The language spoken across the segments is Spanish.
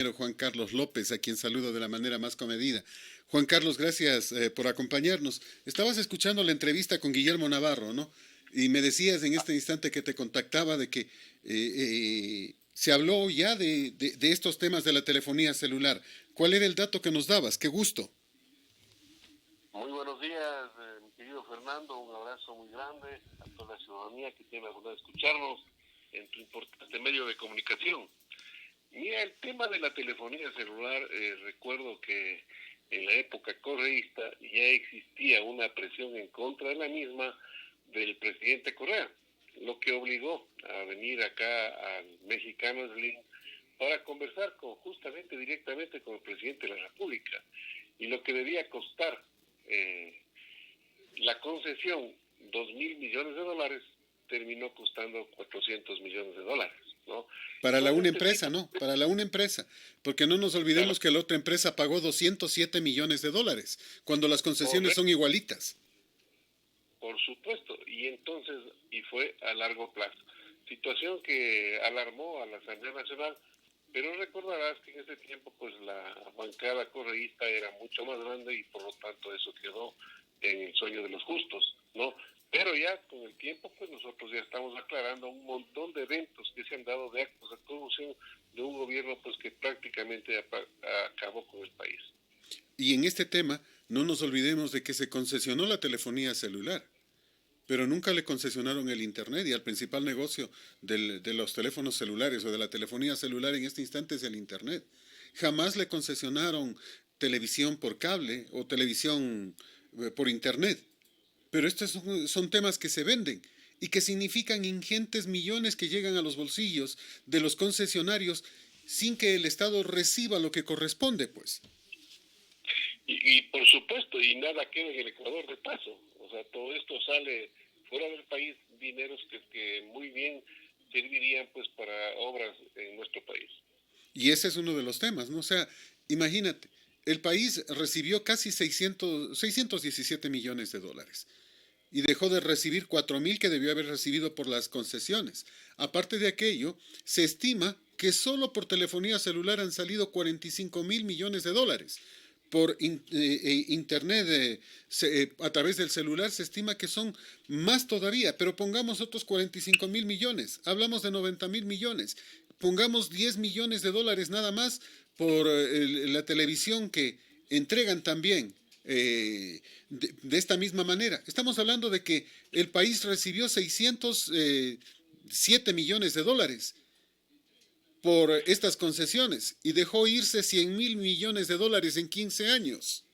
Juan Carlos López, a quien saludo de la manera más comedida. Juan Carlos, gracias por acompañarnos. Estabas escuchando la entrevista con Guillermo Navarro, ¿no? Y me decías en este instante que te contactaba de que se habló ya de estos temas de la telefonía celular. ¿Cuál era el dato que nos dabas? Qué gusto. Muy buenos días, mi querido Fernando. Un abrazo muy grande a toda la ciudadanía que tiene la bondad de escucharnos en tu importante medio de comunicación. Mira, el tema de la telefonía celular, recuerdo que en la época correísta ya existía una presión en contra de la misma del presidente Correa, lo que obligó a venir acá al mexicano Slim para conversar justamente directamente con el presidente de la República y lo que debía costar eh, la concesión, $2.000 millones, terminó costando $400 millones, ¿no? Para la Son una este empresa, tipo ¿no? Para la una empresa. Porque no nos de... olvidemos que la otra empresa pagó 207 millones de dólares, cuando las concesiones son Correcto, igualitas. por supuesto, y entonces, y fue a largo plazo. Situación que alarmó a la Asamblea Nacional, pero recordarás que en ese tiempo pues la bancada correísta era mucho más grande y por lo tanto eso quedó en el sueño de los justos, ¿no? Pero ya con el tiempo pues nosotros ya estamos aclarando un montón de eventos que se han dado de actos de corrupción de un gobierno pues que prácticamente acabó con el país. Y en este tema, no nos olvidemos de que se concesionó la telefonía celular, pero nunca le concesionaron el Internet y el principal negocio de los teléfonos celulares o de la telefonía celular en este instante es el Internet. Jamás le concesionaron televisión por cable o televisión por Internet. Pero estos son temas que se venden y que significan ingentes millones que llegan a los bolsillos de los concesionarios sin que el Estado reciba lo que corresponde, pues. Y por supuesto, y nada queda en el Ecuador de paso. O sea, todo esto sale fuera del país, dineros que muy bien servirían pues para obras en nuestro país. Y ese es uno de los temas, ¿no? O sea, imagínate, el país recibió casi 617 millones de dólares y dejó de recibir 4.000 que debió haber recibido por las concesiones. Aparte de aquello, se estima que solo por telefonía celular han salido 45.000 millones de dólares. Por internet, a través del celular, se estima que son más todavía, pero pongamos otros 45.000 millones, hablamos de 90.000 millones, pongamos 10 millones de dólares nada más por la televisión que entregan también de esta misma manera. Estamos hablando de que el país recibió 607 millones de dólares por estas concesiones y dejó irse 100.000 millones de dólares en 15 años.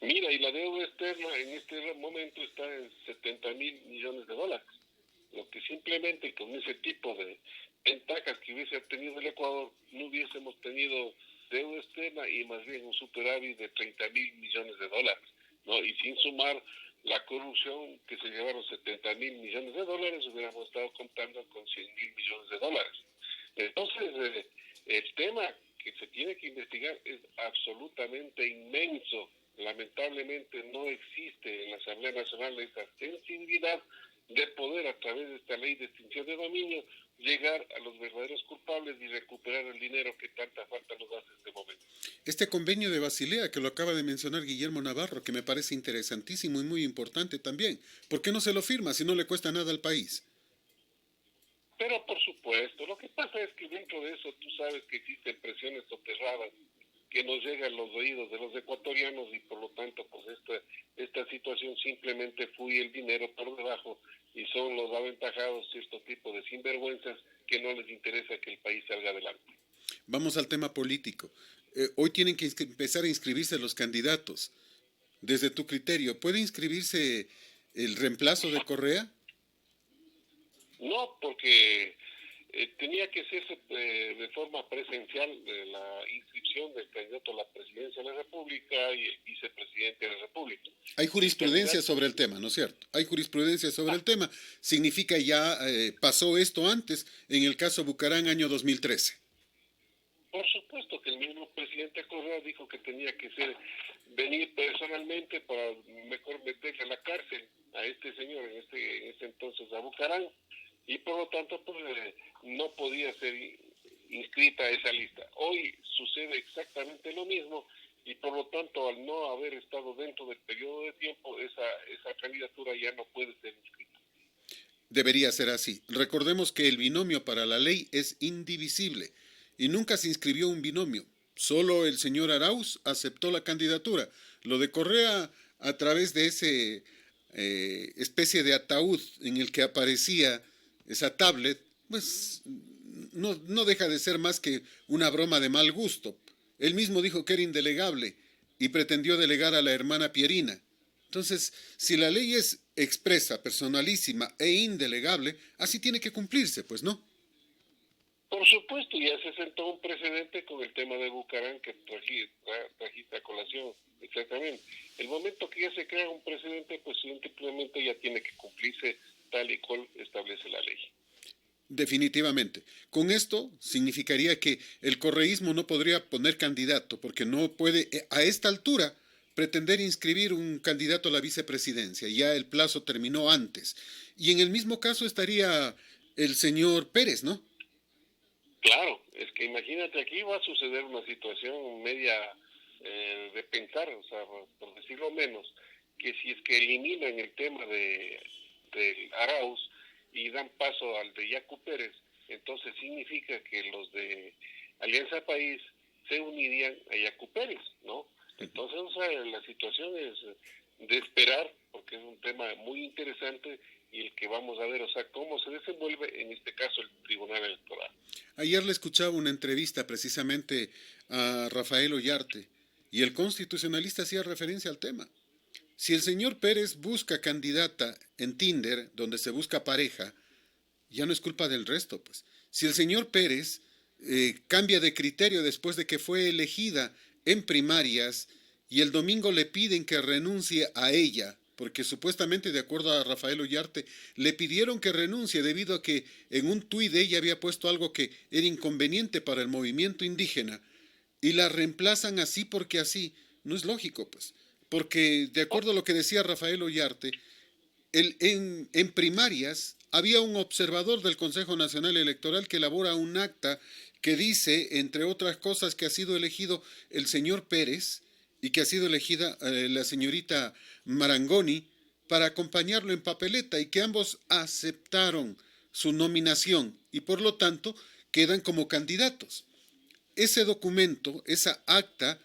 Mira, y la deuda externa en este momento está en $70.000 millones, lo que simplemente con ese tipo de ventajas que hubiese obtenido el Ecuador, no hubiésemos tenido deuda externa y más bien un superávit de $30.000 millones, ¿no? Y sin sumar la corrupción que se llevaron $70.000 millones, hubiéramos estado contando con $100.000 millones. Entonces, el tema que se tiene que investigar es absolutamente inmenso. Lamentablemente no existe en la Asamblea Nacional esa sensibilidad de poder, a través de esta ley de extinción de dominio, llegar a los verdaderos culpables y recuperar el dinero que tanta falta nos hace en este momento. Este convenio de Basilea, que lo acaba de mencionar Guillermo Navarro, que me parece interesantísimo y muy importante también, ¿por qué no se lo firma si no le cuesta nada al país? Pero por supuesto, lo que pasa es que dentro de eso tú sabes que existen presiones soterradas que nos llegan a los oídos de los ecuatorianos y por lo tanto pues esta situación simplemente fluye el dinero por debajo y son los aventajados cierto tipo de sinvergüenzas que no les interesa que el país salga adelante. Vamos al tema político. Hoy tienen que empezar a inscribirse los candidatos. Desde tu criterio, ¿puede inscribirse el reemplazo de Correa? No, porque tenía que hacerse de forma presencial la inscripción del candidato a la presidencia de la República y el vicepresidente de la República. Hay El jurisprudencia candidato, sobre el tema, ¿no es cierto? Hay jurisprudencia sobre el tema. Significa ya pasó esto antes, en el caso Bucarán, año 2013. por supuesto que el mismo presidente Correa dijo que tenía que venir personalmente para mejor meterle a la cárcel a este señor, en este entonces a Bucarán, y por lo tanto pues no podía ser inscrita a esa lista. Hoy sucede exactamente lo mismo y por lo tanto al no haber estado dentro del periodo de tiempo, esa candidatura ya no puede ser inscrita. Debería ser así. Recordemos que el binomio para la ley es indivisible y nunca se inscribió un binomio. Solo el señor Arauz aceptó la candidatura. Lo de Correa, a través de ese especie de ataúd en el que aparecía esa tablet, pues no deja de ser más que una broma de mal gusto. Él mismo dijo que era indelegable y pretendió delegar a la hermana Pierina. Entonces, si la ley es expresa, personalísima e indelegable, así tiene que cumplirse, pues no. Por supuesto, ya se sentó un precedente con el tema de Bucarán que trajiste a colación, exactamente. El momento que ya se crea un precedente, pues simplemente ya tiene que cumplirse tal y cual establece la ley. Definitivamente. Con esto significaría que el correísmo no podría poner candidato, porque no puede, a esta altura, pretender inscribir un candidato a la vicepresidencia. Ya el plazo terminó antes. Y en el mismo caso estaría el señor Pérez, ¿no? Claro, es que imagínate, aquí va a suceder una situación media de pensar, o sea, por decirlo menos, que si es que eliminan el tema de Arauz y dan paso al de Yacu Pérez, entonces significa que los de Alianza País se unirían a Yacu Pérez, ¿no? Entonces, o sea, la situación es de esperar, porque es un tema muy interesante y el que vamos a ver, o sea, cómo se desenvuelve en este caso el Tribunal Electoral. Ayer le escuchaba una entrevista precisamente a Rafael Ollarte y el constitucionalista hacía referencia al tema. Si el señor Pérez busca candidata en Tinder, donde se busca pareja, ya no es culpa del resto, pues. Si el señor Pérez cambia de criterio después de que fue elegida en primarias y el domingo le piden que renuncie a ella, porque supuestamente, de acuerdo a Rafael Ollarte, le pidieron que renuncie debido a que en un tuit ella había puesto algo que era inconveniente para el movimiento indígena, y la reemplazan así porque así, no es lógico, pues. Porque, de acuerdo a lo que decía Rafael Ollarte, en primarias había un observador del Consejo Nacional Electoral que elabora un acta que dice, entre otras cosas, que ha sido elegido el señor Pérez y que ha sido elegida la señorita Marangoni para acompañarlo en papeleta y que ambos aceptaron su nominación y por lo tanto quedan como candidatos. Ese documento, esa acta,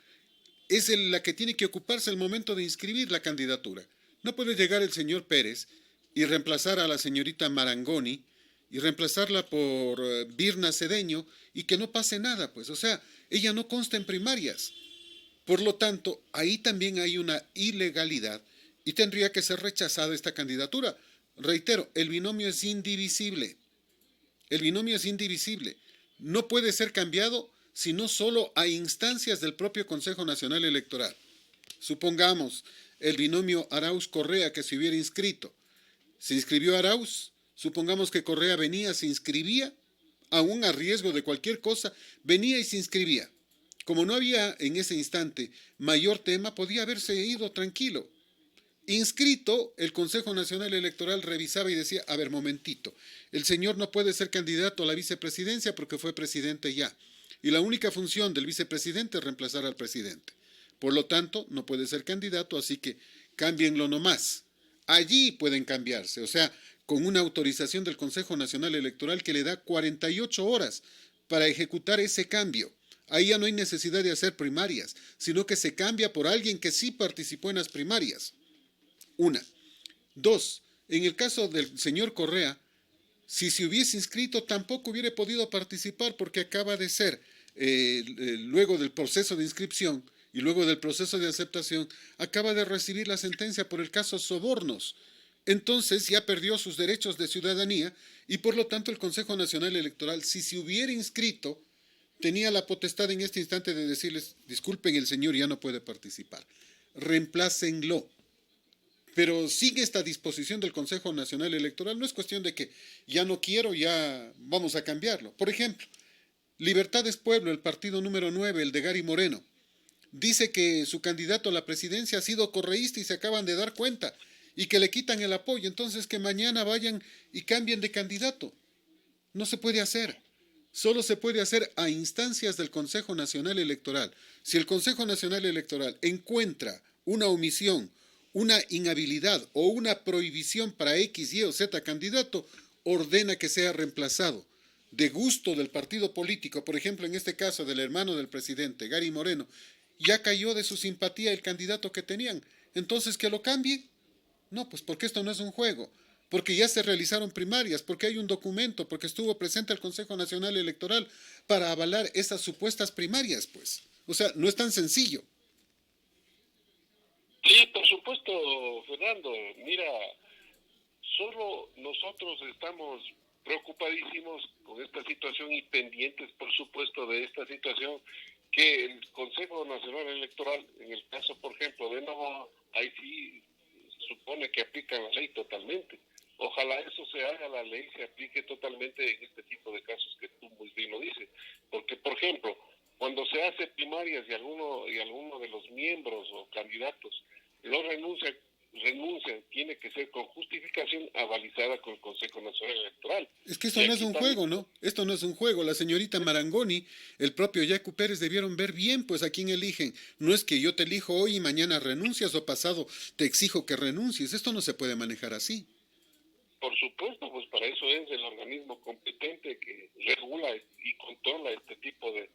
es la que tiene que ocuparse al momento de inscribir la candidatura. No puede llegar el señor Pérez y reemplazar a la señorita Marangoni y reemplazarla por Virna Cedeño y que no pase nada, pues. O sea, ella no consta en primarias. Por lo tanto, ahí también hay una ilegalidad y tendría que ser rechazada esta candidatura. Reitero, el binomio es indivisible. El binomio es indivisible. No puede ser cambiado sino solo a instancias del propio Consejo Nacional Electoral. Supongamos el binomio Arauz-Correa que se hubiera inscrito. Se inscribió Arauz, supongamos que Correa venía, se inscribía, aún a riesgo de cualquier cosa, venía y se inscribía. Como no había en ese instante mayor tema, podía haberse ido tranquilo. Inscrito, el Consejo Nacional Electoral revisaba y decía, a ver, momentito, el señor no puede ser candidato a la vicepresidencia porque fue presidente ya. Y la única función del vicepresidente es reemplazar al presidente. Por lo tanto, no puede ser candidato, así que cámbienlo nomás. Allí pueden cambiarse, o sea, con una autorización del Consejo Nacional Electoral que le da 48 horas para ejecutar ese cambio. Ahí ya no hay necesidad de hacer primarias, sino que se cambia por alguien que sí participó en las primarias. Una. Dos, en el caso del señor Correa, si se hubiese inscrito tampoco hubiera podido participar porque acaba de ser, luego del proceso de inscripción y luego del proceso de aceptación, acaba de recibir la sentencia por el caso Sobornos. Entonces ya perdió sus derechos de ciudadanía y por lo tanto el Consejo Nacional Electoral, si se hubiera inscrito, tenía la potestad en este instante de decirles, disculpen, el señor ya no puede participar, reemplácenlo. Pero sigue esta disposición del Consejo Nacional Electoral, no es cuestión de que ya no quiero, ya vamos a cambiarlo. Por ejemplo, Libertad es Pueblo, el partido número 9, el de Gary Moreno, dice que su candidato a la presidencia ha sido correísta y se acaban de dar cuenta y que le quitan el apoyo, entonces que mañana vayan y cambien de candidato. No se puede hacer. solo se puede hacer a instancias del Consejo Nacional Electoral. Si el Consejo Nacional Electoral encuentra una omisión, una inhabilidad o una prohibición para X, Y o Z candidato, ordena que sea reemplazado. De gusto del partido político, por ejemplo, en este caso del hermano del presidente, Gary Moreno, ya cayó de su simpatía el candidato que tenían. Entonces, ¿que lo cambie? No, pues porque esto no es un juego, porque ya se realizaron primarias, porque hay un documento, porque estuvo presente el Consejo Nacional Electoral para avalar esas supuestas primarias, pues. O sea, no es tan sencillo. Sí, por supuesto, Fernando. Mira, solo nosotros estamos preocupadísimos con esta situación y pendientes, por supuesto, de esta situación que el Consejo Nacional Electoral, en el caso, por ejemplo, de Novoa, ahí sí supone que aplican la ley totalmente. Ojalá eso se haga, la ley se aplique totalmente en este tipo de casos que tú muy bien lo dices. Porque, por ejemplo, cuando se hace primarias y alguno de los miembros o candidatos no renuncian, tiene que ser con justificación avalizada con el Consejo Nacional Electoral. Es que Y esto no es aquí un también, juego, ¿no? Esto no es un juego. La señorita Marangoni, el propio Yacu Pérez debieron ver bien, pues, a quién eligen. No es que yo te elijo hoy y mañana renuncias o pasado te exijo que renuncies. Esto no se puede manejar así. por supuesto, pues para eso es el organismo competente que regula y controla este tipo de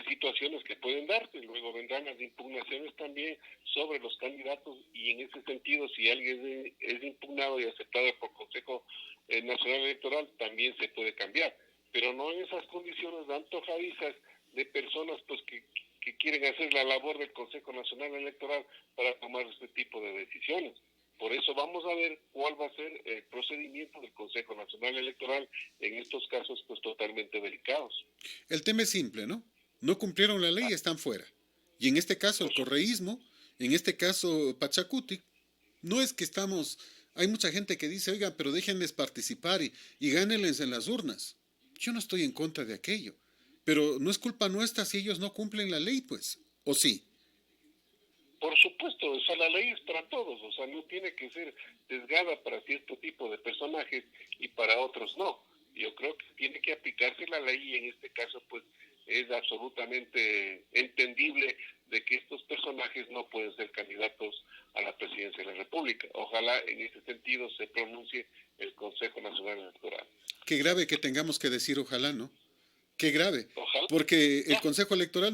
situaciones que pueden darse. Luego vendrán las impugnaciones también sobre los candidatos y en ese sentido, si alguien es impugnado y aceptado por Consejo Nacional Electoral, también se puede cambiar. Pero no en esas condiciones antojadizas de personas pues que quieren hacer la labor del Consejo Nacional Electoral para tomar este tipo de decisiones. Por eso vamos a ver cuál va a ser el procedimiento del Consejo Nacional Electoral en estos casos pues totalmente delicados. El tema es simple, ¿no? No cumplieron la ley y están fuera. Y en este caso el Por su- correísmo, en este caso Pachacuti, no es que estamos... Hay mucha gente que dice, oiga, pero déjenles participar y gánenles en las urnas. Yo no estoy en contra de aquello. Pero no es culpa nuestra si ellos no cumplen la ley, pues. ¿O sí? Por supuesto, o sea, la ley es para todos, o sea, no tiene que ser sesgada para cierto tipo de personajes y para otros no. Yo creo que tiene que aplicarse la ley y en este caso pues es absolutamente entendible de que estos personajes no pueden ser candidatos a la presidencia de la República. Ojalá en ese sentido se pronuncie el Consejo Nacional Electoral. Qué grave que tengamos que decir ojalá, ¿no? Qué grave, Ojalá, porque el ya, Consejo Electoral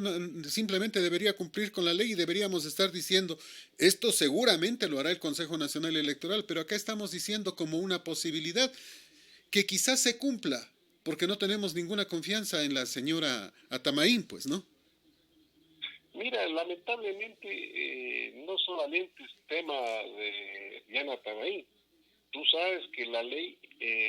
simplemente debería cumplir con la ley y deberíamos estar diciendo, esto seguramente lo hará el Consejo Nacional Electoral, pero acá estamos diciendo como una posibilidad que quizás se cumpla, porque no tenemos ninguna confianza en la señora Atamaín, pues, ¿no? mira, lamentablemente no solamente es tema de Diana Tamaín. Tú sabes que la ley,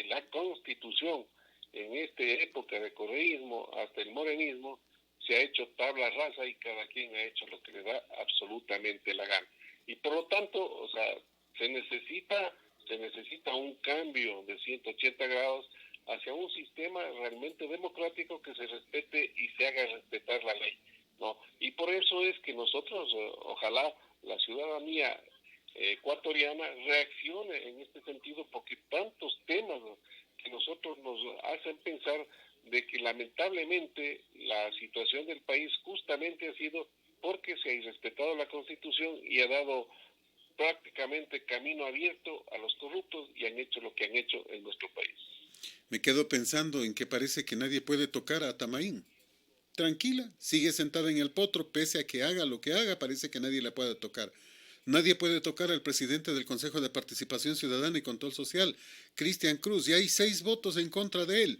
la constitución, en esta época de correísmo hasta el morenismo, se ha hecho tabla rasa y cada quien ha hecho lo que le da absolutamente la gana. Y por lo tanto, o sea, se necesita, se necesita un cambio de 180 grados hacia un sistema realmente democrático que se respete y se haga respetar la ley, ¿no? Y por eso es que nosotros, ojalá la ciudadanía ecuatoriana reaccione en este sentido porque tantos temas que nosotros nos hacen pensar de que lamentablemente la situación del país justamente ha sido porque se ha irrespetado la Constitución y ha dado prácticamente camino abierto a los corruptos y han hecho lo que han hecho en nuestro país. Me quedo pensando en que parece que nadie puede tocar a Atamaín. Tranquila, sigue sentada en el potro, pese a que haga lo que haga, parece que nadie la puede tocar. Nadie puede tocar al presidente del Consejo de Participación Ciudadana y Control Social, Cristian Cruz, y hay 6 votos en contra de él.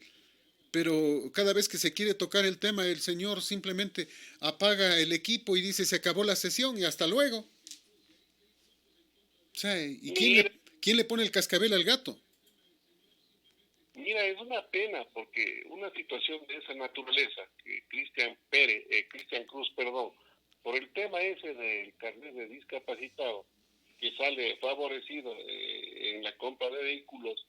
Pero cada vez que se quiere tocar el tema, el señor simplemente apaga el equipo y dice se acabó la sesión y hasta luego. O sea, ¿y Mira, quién le pone el cascabel al gato? Mira, es una pena porque una situación de esa naturaleza, que Cristian Cruz, perdón, por el tema ese del carnet de discapacitado, que sale favorecido en la compra de vehículos,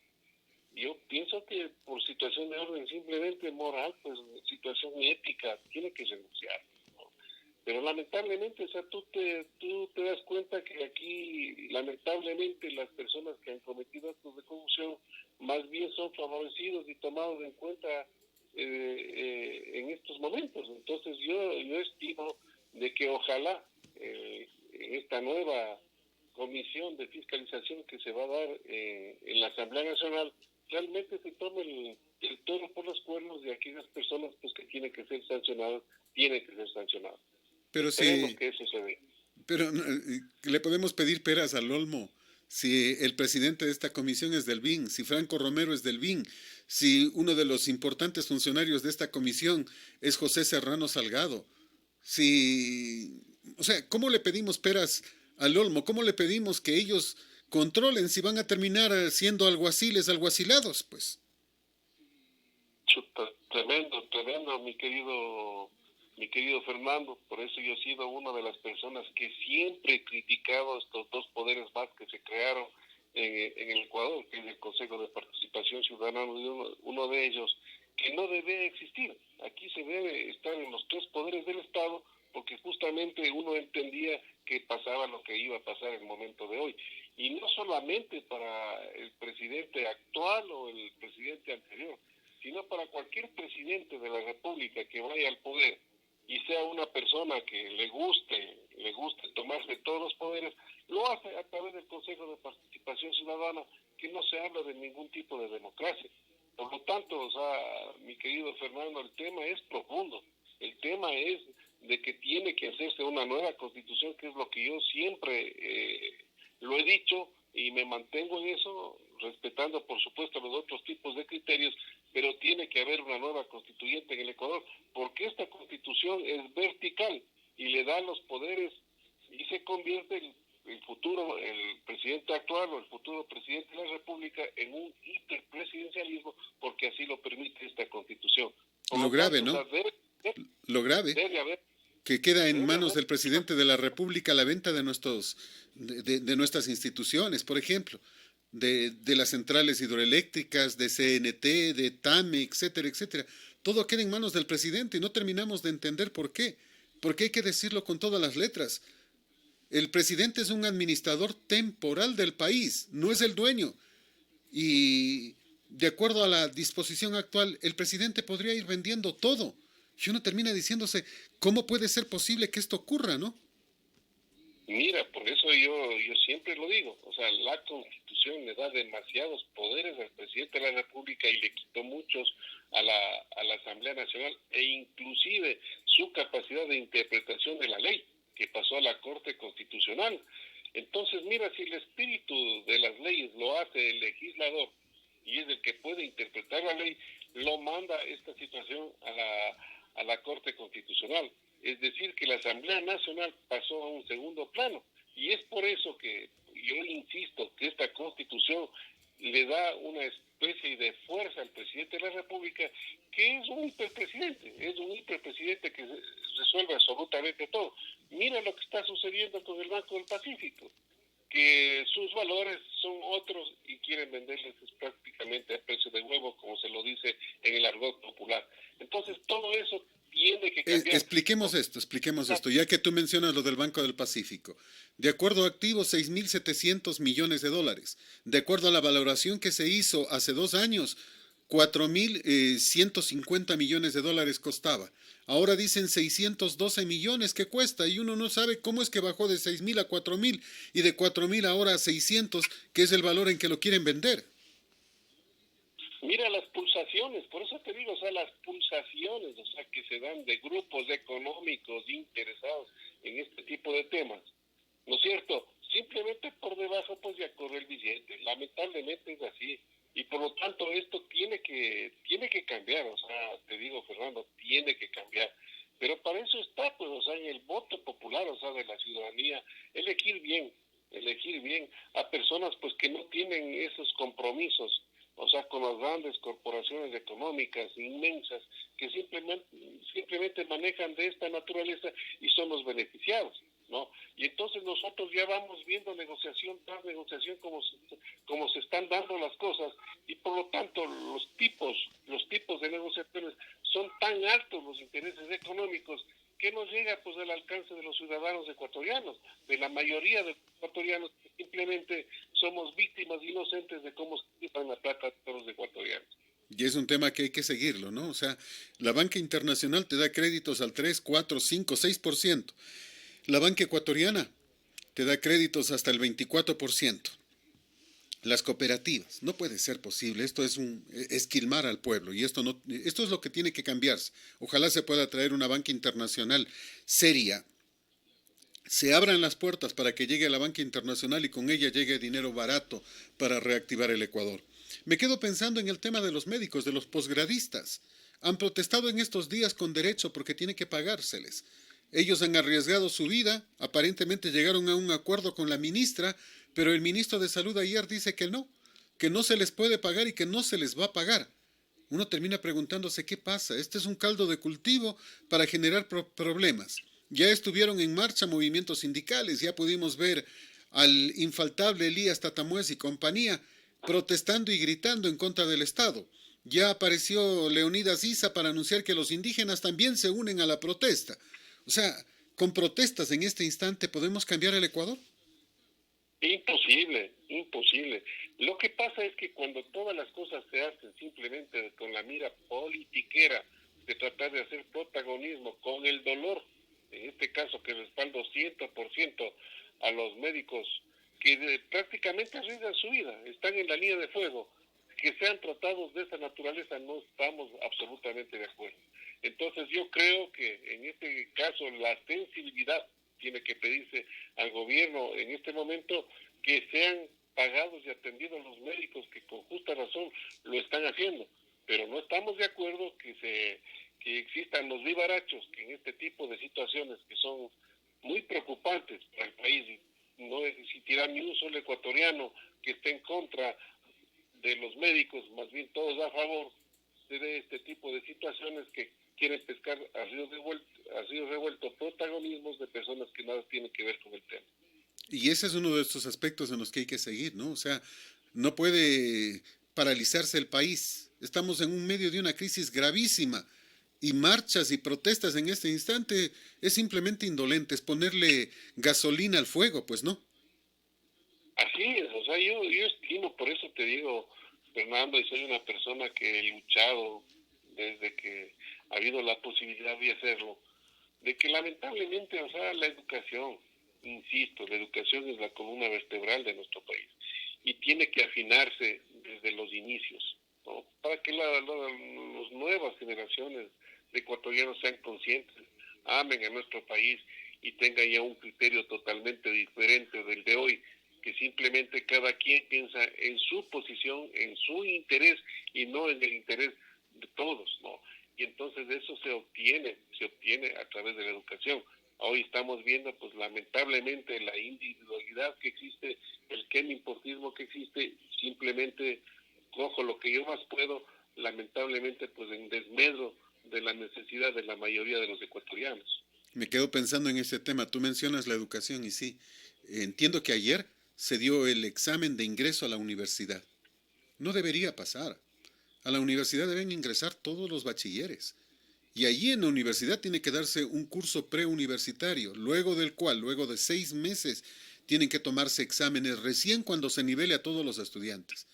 yo pienso que por situación de orden simplemente moral, pues situación ética, tiene que renunciar. ¿No? Pero lamentablemente, o sea, tú te das cuenta que aquí, lamentablemente, las personas que han cometido actos de corrupción más bien son favorecidos y tomados en cuenta en estos momentos. Entonces yo estimo de que ojalá en esta nueva comisión de fiscalización que se va a dar en la Asamblea Nacional realmente se tome el toro por los cuernos de aquellas personas pues que tienen que ser sancionadas, Pero Esperemos si, que eso se dé. pero le podemos pedir peras al olmo si el presidente de esta comisión es del BIN, si Franco Romero es del BIN, si uno de los importantes funcionarios de esta comisión es José Serrano Salgado. Si, o sea, ¿cómo le pedimos peras al olmo? ¿Cómo le pedimos que ellos controlen si van a terminar siendo alguaciles, alguacilados? Pues Chuta, tremendo, mi querido Fernando. Por eso yo he sido una de las personas que siempre he criticado estos dos poderes más que se crearon en el Ecuador, que es el Consejo de Participación Ciudadana, uno de ellos, que no debe existir. Aquí se debe estar en los tres poderes del Estado, porque justamente uno entendía que pasaba lo que iba a pasar en el momento de hoy. Y no solamente para el presidente actual o el presidente anterior, sino para cualquier presidente de la República que vaya al poder y sea una persona que le guste tomarse todos los poderes, lo hace a través del Consejo de Participación Ciudadana, que no se habla de ningún tipo de democracia. Por lo tanto, o sea, mi querido Fernando, el tema es profundo. El tema es de que tiene que hacerse una nueva constitución, que es lo que yo siempre lo he dicho y me mantengo en eso, respetando por supuesto los otros tipos de criterios, pero tiene que haber una nueva constituyente en el Ecuador, porque esta constitución es vertical y le da los poderes y se convierte el presidente actual o el futuro presidente de la República en un hiperpresidencialismo, porque así lo permite esta constitución. Por lo lo grave, tanto, o ¿no? sea, Lo grave, debe haber, que queda en debe manos haber del presidente de la República la venta de de nuestras instituciones, por ejemplo, de las centrales hidroeléctricas, de CNT, de TAME, etcétera, etcétera. Todo queda en manos del presidente y no terminamos de entender por qué. Porque hay que decirlo con todas las letras. El presidente es un administrador temporal del país, no es el dueño. Y de acuerdo a la disposición actual, el presidente podría ir vendiendo todo. Y uno termina diciéndose, ¿cómo puede ser posible que esto ocurra, no? Mira, por eso yo siempre lo digo, o sea, la Constitución le da demasiados poderes al presidente de la República y le quitó muchos a la Asamblea Nacional e inclusive su capacidad de interpretación de la ley, que pasó a la Corte Constitucional. Entonces, mira, si el espíritu de las leyes lo hace el legislador y es el que puede interpretar la ley, lo manda esta situación a la Corte Constitucional. Es decir, que la Asamblea Nacional pasó a un segundo plano. Y es por eso que yo insisto que esta Constitución le da una especie de fuerza al presidente de la República, que es un hiperpresidente que resuelve absolutamente todo. Mira lo que está sucediendo con el Banco del Pacífico, que sus valores son otros y quieren venderles prácticamente a precio de huevo, como se lo dice en el argot popular. Entonces, todo eso tiene que cambiar. Expliquemos esto, ya que tú mencionas lo del Banco del Pacífico. De acuerdo a activos, 6.700 millones de dólares. De acuerdo a la valoración que se hizo hace 2 años, 4.150 millones de dólares costaba. Ahora dicen 612 millones que cuesta y uno no sabe cómo es que bajó de 6.000 a 4.000 y de 4.000 ahora a 600, que es el valor en que lo quieren vender. Mira las pulsaciones, por eso te digo, o sea, las pulsaciones, o sea, que se dan de grupos económicos interesados en este tipo de temas, ¿no es cierto? Simplemente por debajo pues ya corre el billete, lamentablemente es así, y por lo tanto esto tiene que cambiar, o sea, te digo Fernando, tiene que cambiar, pero para eso está pues, o sea, en el voto popular, o sea, de la ciudadanía, elegir bien a personas pues que no tienen esos compromisos, o sea, con las grandes corporaciones económicas inmensas que simplemente manejan de esta naturaleza y son los beneficiados, ¿no? Y entonces nosotros ya vamos viendo negociación tras negociación como se están dando las cosas y por lo tanto los tipos de negociaciones son tan altos los intereses económicos que no llega pues al alcance de los ciudadanos ecuatorianos, de la mayoría de los ecuatorianos que simplemente somos víctimas inocentes de cómo se quitan la plata de todos los ecuatorianos. Y es un tema que hay que seguirlo, ¿no? O sea, la banca internacional te da créditos al 3, 4, 5, 6%. La banca ecuatoriana te da créditos hasta el 24%. Las cooperativas, no puede ser posible, esto es esquilmar al pueblo y esto no, esto es lo que tiene que cambiarse. Ojalá se pueda traer una banca internacional seria, se abran las puertas para que llegue a la banca internacional y con ella llegue dinero barato para reactivar el Ecuador. Me quedo pensando en el tema de los médicos, de los posgradistas. Han protestado en estos días con derecho porque tiene que pagárseles. Ellos han arriesgado su vida, aparentemente llegaron a un acuerdo con la ministra, pero el ministro de Salud ayer dice que no se les puede pagar y que no se les va a pagar. Uno termina preguntándose qué pasa. Este es un caldo de cultivo para generar problemas. Ya estuvieron en marcha movimientos sindicales, ya pudimos ver al infaltable Elías Tatamuez y compañía protestando y gritando en contra del Estado. Ya apareció Leonidas Issa para anunciar que los indígenas también se unen a la protesta. O sea, con protestas en este instante podemos cambiar el Ecuador. Imposible, imposible. Lo que pasa es que cuando todas las cosas se hacen simplemente con la mira politiquera de tratar de hacer protagonismo con el dolor, en este caso que respaldo 100% a los médicos que prácticamente arriesgan su vida, están en la línea de fuego, que sean tratados de esa naturaleza, no estamos absolutamente de acuerdo. Entonces yo creo que en este caso la sensibilidad tiene que pedirse al gobierno en este momento que sean pagados y atendidos los médicos que con justa razón lo están haciendo, pero no estamos de acuerdo que existan los vivarachos que en este tipo de situaciones que son muy preocupantes para el país, no existirá ni un solo ecuatoriano que esté en contra de los médicos, más bien todos a favor de este tipo de situaciones que quieren pescar a río revuelto protagonismos de personas que nada tienen que ver con el tema. Y ese es uno de estos aspectos en los que hay que seguir, ¿no? O sea, no puede paralizarse el país. Estamos en un medio de una crisis gravísima y marchas y protestas en este instante es simplemente indolente, es ponerle gasolina al fuego, pues no. Así es, o sea, yo estimo, por eso te digo, Fernando, y soy una persona que he luchado desde que ha habido la posibilidad de hacerlo, de que lamentablemente, o sea, la educación, insisto, la educación es la columna vertebral de nuestro país y tiene que afinarse desde los inicios, ¿no? Para que las nuevas generaciones de ecuatorianos sean conscientes, amen a nuestro país y tengan ya un criterio totalmente diferente del de hoy, que simplemente cada quien piensa en su posición, en su interés y no en el interés de todos, ¿no? Y entonces eso se obtiene a través de la educación. Hoy estamos viendo, pues lamentablemente, la individualidad que existe, el importismo que existe, simplemente cojo lo que yo más puedo, lamentablemente, pues en desmedro de la necesidad de la mayoría de los ecuatorianos. Me quedo pensando en ese tema. Tú mencionas la educación y sí, entiendo que ayer se dio el examen de ingreso a la universidad. No debería pasar. A la universidad deben ingresar todos los bachilleres. Y allí en la universidad tiene que darse un curso preuniversitario, luego del cual, luego de 6 meses, tienen que tomarse exámenes recién cuando se nivele a todos los estudiantes.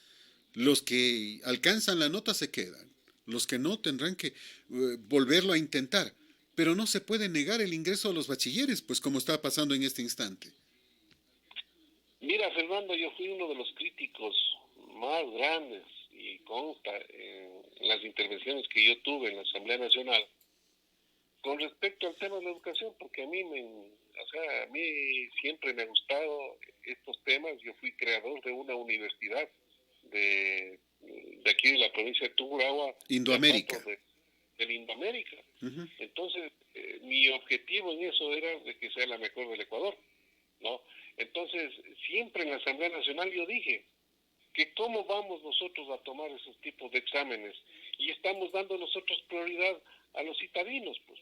Los que alcanzan la nota se quedan, los que no tendrán que volverlo a intentar. Pero no se puede negar el ingreso a los bachilleres, pues como está pasando en este instante. Mira, Fernando, yo fui uno de los críticos más grandes y consta en las intervenciones que yo tuve en la Asamblea Nacional con respecto al tema de la educación, porque a mí siempre me ha gustado estos temas. Yo fui creador de una universidad de aquí de la provincia de Tungurahua, Indoamérica. del Indoamérica. Uh-huh. Entonces, mi objetivo en eso era de que sea la mejor del Ecuador, ¿no? Entonces, siempre en la Asamblea Nacional yo dije que cómo vamos nosotros a tomar esos tipos de exámenes y estamos dando nosotros prioridad a los citadinos, pues.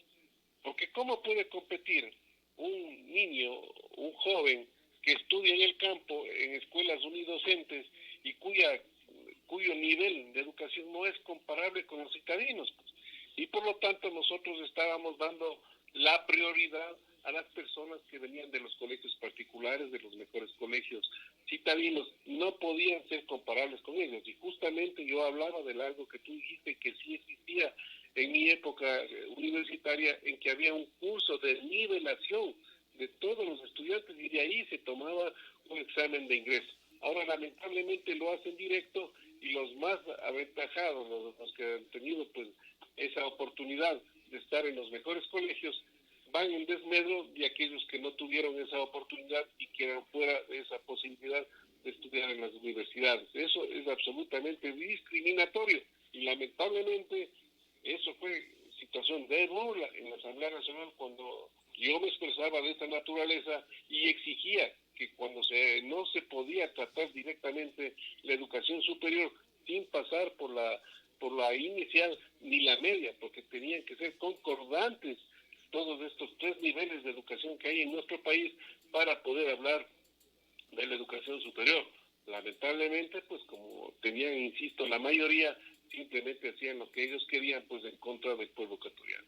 Porque cómo puede competir un niño, un joven que estudia en el campo, en escuelas unidocentes y cuyo nivel de educación no es comparable con los citadinos, pues. Y por lo tanto nosotros estábamos dando la prioridad a las personas que venían de los colegios particulares, de los mejores colegios citadinos, no podían ser comparables con ellos. Y justamente yo hablaba de algo que tú dijiste, que sí existía en mi época universitaria, en que había un curso de nivelación de todos los estudiantes y de ahí se tomaba un examen de ingreso. Ahora lamentablemente lo hacen directo y los más aventajados, los que han tenido pues esa oportunidad de estar en los mejores colegios, van en desmedro de aquellos que no tuvieron esa oportunidad y quedan fuera de esa posibilidad de estudiar en las universidades. Eso es absolutamente discriminatorio y lamentablemente eso fue situación de burla en la Asamblea Nacional cuando yo me expresaba de esta naturaleza y exigía que cuando no se podía tratar directamente la educación superior sin pasar por la inicial ni la media, porque tenían que ser concordantes todos estos 3 niveles de educación que hay en nuestro país para poder hablar de la educación superior. Lamentablemente, pues como tenían, insisto, la mayoría, simplemente hacían lo que ellos querían, pues en contra del pueblo ecuatoriano.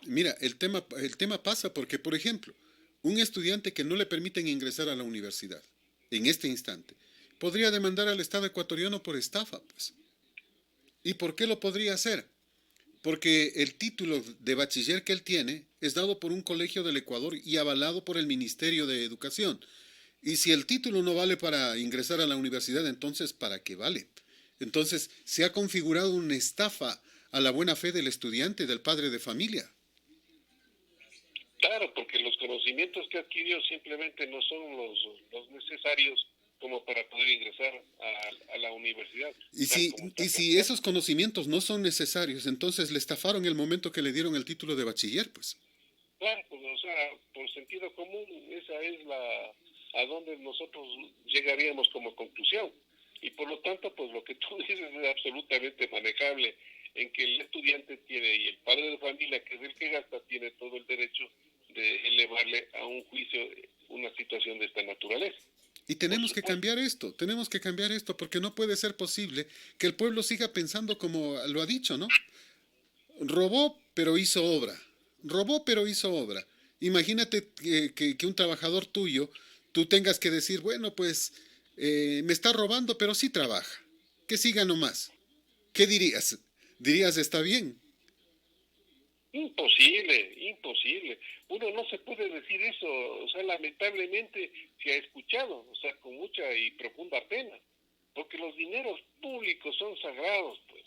Mira, el tema pasa porque, por ejemplo, un estudiante que no le permiten ingresar a la universidad en este instante podría demandar al Estado ecuatoriano por estafa, pues. ¿Y por qué lo podría hacer? Porque el título de bachiller que él tiene es dado por un colegio del Ecuador y avalado por el Ministerio de Educación. Y si el título no vale para ingresar a la universidad, entonces ¿para qué vale? Entonces se ha configurado una estafa a la buena fe del estudiante, del padre de familia. Claro, porque los conocimientos que adquirió simplemente no son los necesarios como para poder ingresar a la universidad, Y tal si, como está y si planteado. esos conocimientos no son necesarios, entonces le estafaron el momento que le dieron el título de bachiller, pues. Claro, pues, o sea, por sentido común, esa es a donde nosotros llegaríamos como conclusión. Y por lo tanto, pues lo que tú dices es absolutamente manejable, en que el estudiante tiene, y el padre de familia, que es el que gasta, tiene todo el derecho de elevarle a un juicio una situación de esta naturaleza. Y Por tenemos supuesto. que cambiar esto, porque no puede ser posible que el pueblo siga pensando como lo ha dicho, ¿no? Robó, pero hizo obra. Robó, pero hizo obra. Imagínate que un trabajador tuyo, tú tengas que decir, bueno, pues me está robando, pero sí trabaja. Que siga nomás. ¿Qué dirías? Dirías, está bien. Imposible, imposible. Uno no se puede decir eso, o sea, lamentablemente se ha escuchado, o sea, con mucha y profunda pena, porque los dineros públicos son sagrados, pues.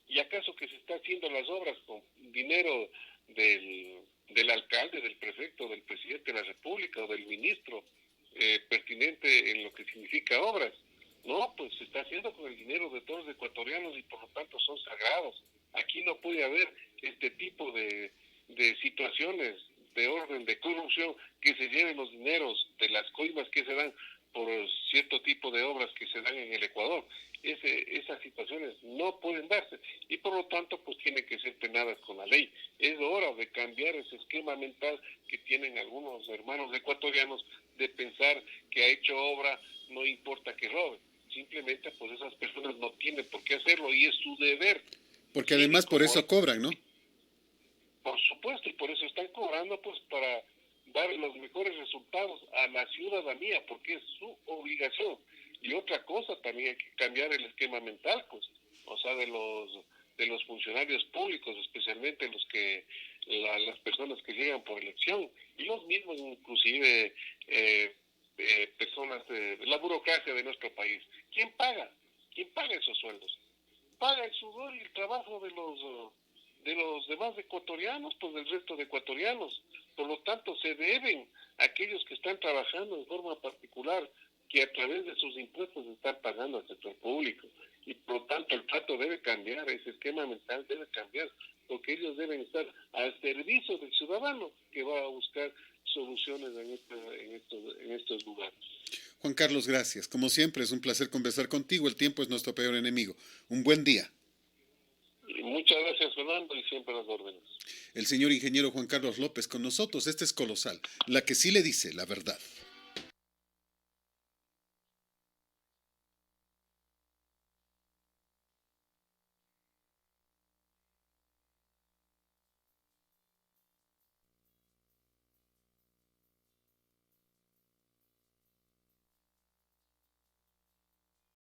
¿Y acaso que se está haciendo las obras con dinero del alcalde, del prefecto, del presidente de la República o del ministro pertinente en lo que significa obras? No, pues se está haciendo con el dinero de todos los ecuatorianos y por lo tanto son sagrados. Aquí no puede haber este tipo de situaciones de orden de corrupción que se lleven los dineros de las coimas que se dan por cierto tipo de obras que se dan en el Ecuador. Esas situaciones no pueden darse y por lo tanto pues tienen que ser penadas con la ley. Es hora de cambiar ese esquema mental que tienen algunos hermanos ecuatorianos de pensar que ha hecho obra, no importa que robe. Simplemente pues esas personas no tienen por qué hacerlo y es su deber Porque además cívico, por moral. eso cobran, ¿no? Por supuesto, y por eso están cobrando pues para dar los mejores resultados a la ciudadanía, porque es su obligación. Y otra cosa, también hay que cambiar el esquema mental, pues, o sea, de los funcionarios públicos, especialmente las personas que llegan por elección, y los mismos inclusive personas de la burocracia de nuestro país. ¿Quién paga? ¿Quién paga esos sueldos? Paga el sudor y el trabajo de los demás ecuatorianos, pues del resto de ecuatorianos. Por lo tanto, se deben a aquellos que están trabajando en forma particular, que a través de sus impuestos están pagando al sector público. Y por lo tanto, el trato debe cambiar, ese esquema mental debe cambiar, porque ellos deben estar al servicio del ciudadano que va a buscar soluciones en estos lugares. Juan Carlos, gracias. Como siempre, es un placer conversar contigo. El tiempo es nuestro peor enemigo. Un buen día. Y muchas gracias, Fernando, y siempre las órdenes. El señor ingeniero Juan Carlos López con nosotros. Este es Colosal, la que sí le dice la verdad.